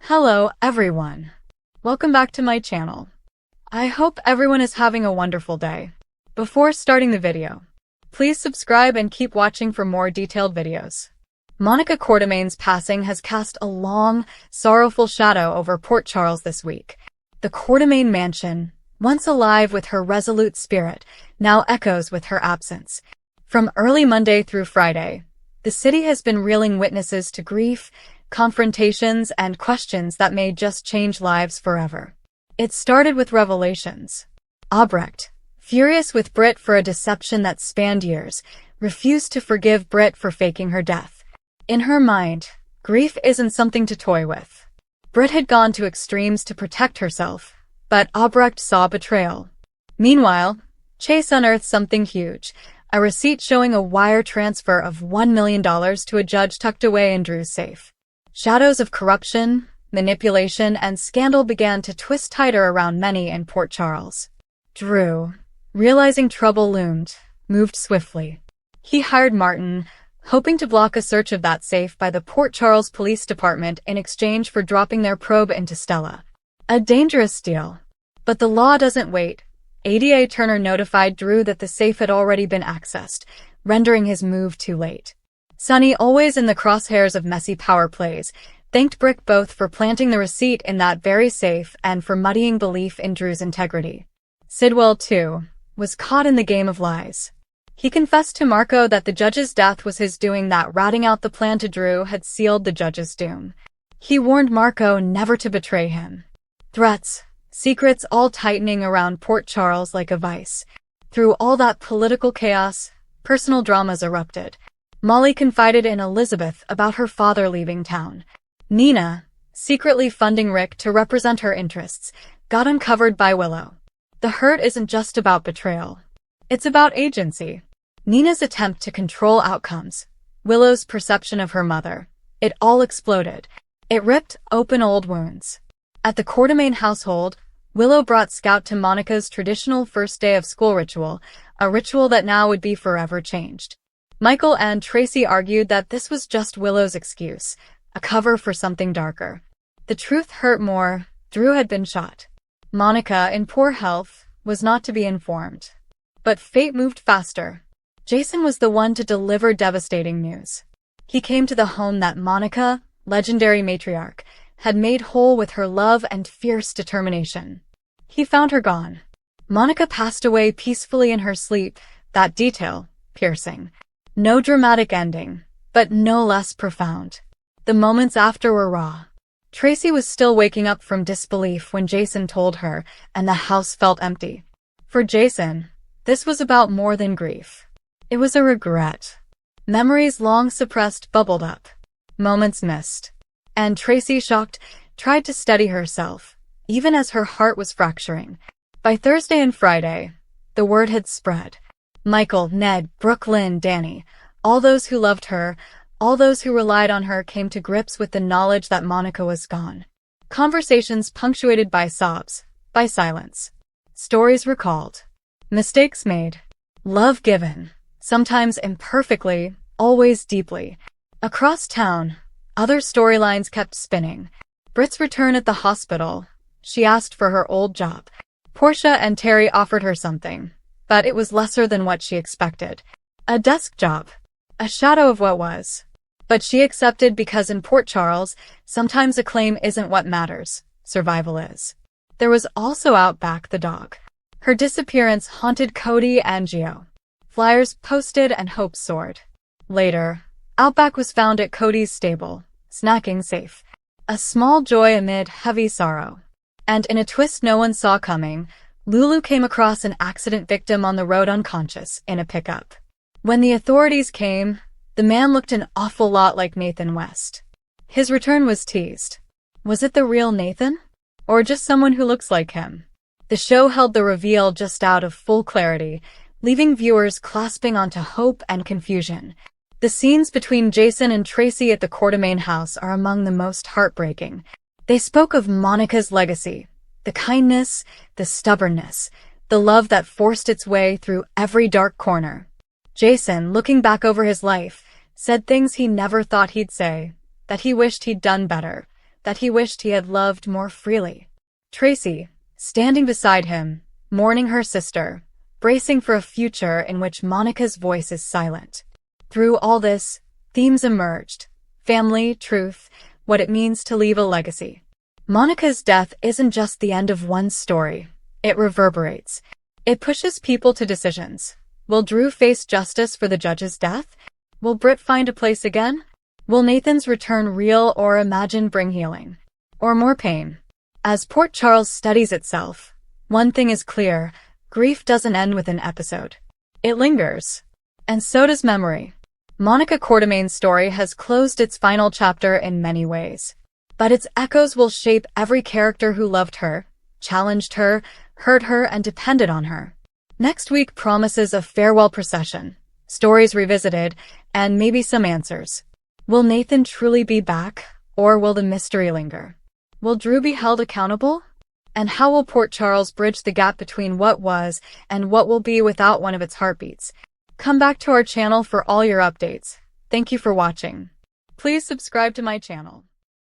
Hello, everyone. Welcome back to my channel. I hope everyone is having a wonderful day. Before starting the video, please subscribe and keep watching for more detailed videos. Monica Quartermain's passing has cast a long, sorrowful shadow over Port Charles this week. The Quartermain mansion, once alive with her resolute spirit, now echoes with her absence. From early Monday through Friday, the city has been reeling witnesses to grief, confrontations, and questions that may just change lives forever. It started with revelations. Albrecht, furious with Britt for a deception that spanned years, refused to forgive Britt for faking her death. In her mind, grief isn't something to toy with. Britt had gone to extremes to protect herself, but Albrecht saw betrayal. Meanwhile, Chase unearthed something huge, a receipt showing a wire transfer of $1 million to a judge tucked away in Drew's safe. Shadows of corruption, manipulation, and scandal began to twist tighter around many in Port Charles. Drew, realizing trouble loomed, moved swiftly. He hired Martin, hoping to block a search of that safe by the Port Charles Police Department in exchange for dropping their probe into Stella. A dangerous deal. But the law doesn't wait. ADA Turner notified Drew that the safe had already been accessed, rendering his move too late. Sonny, always in the crosshairs of messy power plays, thanked Brick both for planting the receipt in that very safe and for muddying belief in Drew's integrity. Sidwell, too, was caught in the game of lies. He confessed to Marco that the judge's death was his doing, that ratting out the plan to Drew had sealed the judge's doom. He warned Marco never to betray him. Threats, secrets, all tightening around Port Charles like a vice. Through all that political chaos, personal dramas erupted. Molly confided in Elizabeth about her father leaving town. Nina, secretly funding Rick to represent her interests, got uncovered by Willow. The hurt isn't just about betrayal. It's about agency. Nina's attempt to control outcomes, Willow's perception of her mother, it all exploded. It ripped open old wounds. At the Quartermain household, Willow brought Scout to Monica's traditional first day of school ritual, a ritual that now would be forever changed. Michael and Tracy argued that this was just Willow's excuse, a cover for something darker. The truth hurt more. Drew had been shot. Monica, in poor health, was not to be informed. But fate moved faster. Jason was the one to deliver devastating news. He came to the home that Monica, legendary matriarch, had made whole with her love and fierce determination. He found her gone. Monica passed away peacefully in her sleep, that detail, piercing. No dramatic ending, but no less profound. The moments after were raw. Tracy was still waking up from disbelief when Jason told her, and the house felt empty. For Jason, this was about more than grief. It was a regret. Memories long suppressed bubbled up. Moments missed. And Tracy, shocked, tried to steady herself, even as her heart was fracturing. By Thursday and Friday, the word had spread. Michael, Ned, Brooklyn, Danny, all those who loved her, all those who relied on her, came to grips with the knowledge that Monica was gone. Conversations punctuated by sobs, by silence. Stories recalled. Mistakes made. Love given, sometimes imperfectly, always deeply. Across town, other storylines kept spinning. Britt's return at the hospital. She asked for her old job. Portia and Terry offered her something, but it was lesser than what she expected. A desk job. A shadow of what was. But she accepted because in Port Charles, sometimes acclaim isn't what matters. Survival is. There was also Outback the dog. Her disappearance haunted Cody and Gio. Flyers posted and hopes soared. Later, Outback was found at Cody's stable, snacking safe. A small joy amid heavy sorrow. And in a twist no one saw coming, Lulu came across an accident victim on the road unconscious in a pickup. When the authorities came, the man looked an awful lot like Nathan West. His return was teased. Was it the real Nathan? Or just someone who looks like him? The show held the reveal just out of full clarity, leaving viewers clasping onto hope and confusion. The scenes between Jason and Tracy at the Quartermain house are among the most heartbreaking. They spoke of Monica's legacy, the kindness, the stubbornness, the love that forced its way through every dark corner. Jason, looking back over his life, said things he never thought he'd say, that he wished he'd done better. that he wished he had loved more freely. Tracy, standing beside him, mourning her sister, bracing for a future in which Monica's voice is silent. Through all this, themes emerged: family, truth, what it means to leave a legacy. Monica's death isn't just the end of one story. It reverberates. It pushes people to decisions. Will Drew face justice for the judge's death? Will Britt find a place again? Will Nathan's return real or imagined bring healing? Or more pain? As Port Charles studies itself, one thing is clear: grief doesn't end with an episode. It lingers. And so does memory. Monica Quartermain's story has closed its final chapter in many ways. But its echoes will shape every character who loved her, challenged her, hurt her, and depended on her. Next week promises a farewell procession, stories revisited, and maybe some answers. Will Nathan truly be back, or will the mystery linger? Will Drew be held accountable? And how will Port Charles bridge the gap between what was and what will be without one of its heartbeats? Come back to our channel for all your updates. Thank you for watching. Please subscribe to my channel.